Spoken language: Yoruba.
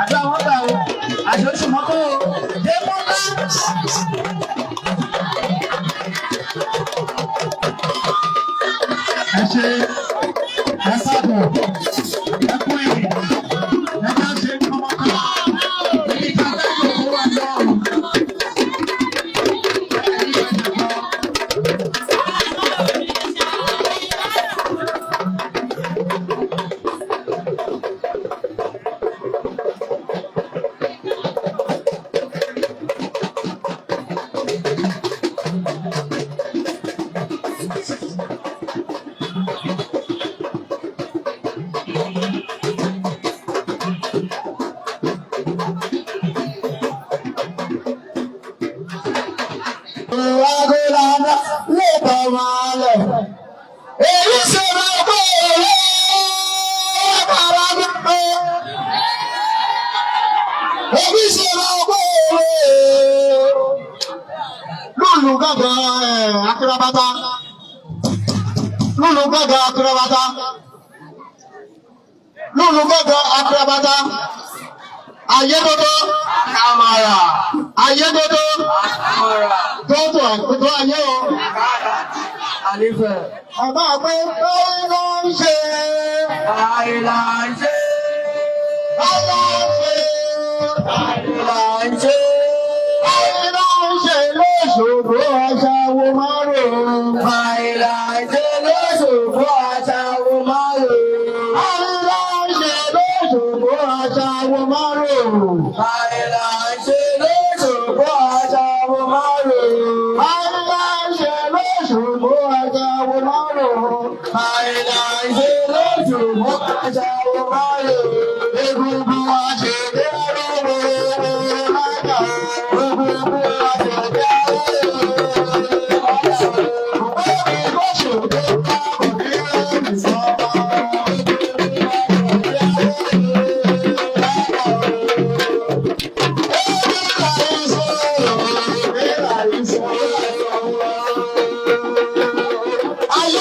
àdúrà wọn gbà o àṣoṣù mọ́tò dé mọ́tò. ẹ ṣe ẹ sábọ̀ ẹ kú ìrìn ẹ jẹ́ ṣe kọ́mọ́kọ́ níbi tí a fẹ́ yóò kó wà lọ́rùn. Ayédodo Kamara. Ayédodo Kamara. Tótó àkótó ayé o. Àlefẹ́. Bàbá pé báyìí ló ń ṣe. Báyìí là ń ṣe. Báyìí là ń ṣe. Báyìí ló ń ṣe lóṣogbo aṣáwo márùn-ún. Báyìí là ń ṣe lóṣogbo aṣáwo márùn-ún. Báyìí ló ń ṣe lóṣogbo aṣáwo márùn-ún. Báyìí là ń ṣe lóṣogbo aṣáwo márùn-ún. Báyìí ló ń ṣe lóṣogbo aṣáwo márùn-ún. Báyìí là ń ṣe lóṣogbo aṣáwo márùn-ún. Egungun wa ṣe dé lóru májà. Egungun wa ṣe dé lóru májà. Bẹ́ẹ̀ni ló ṣòro ká òní ẹ̀mí sọ́ba. Ayé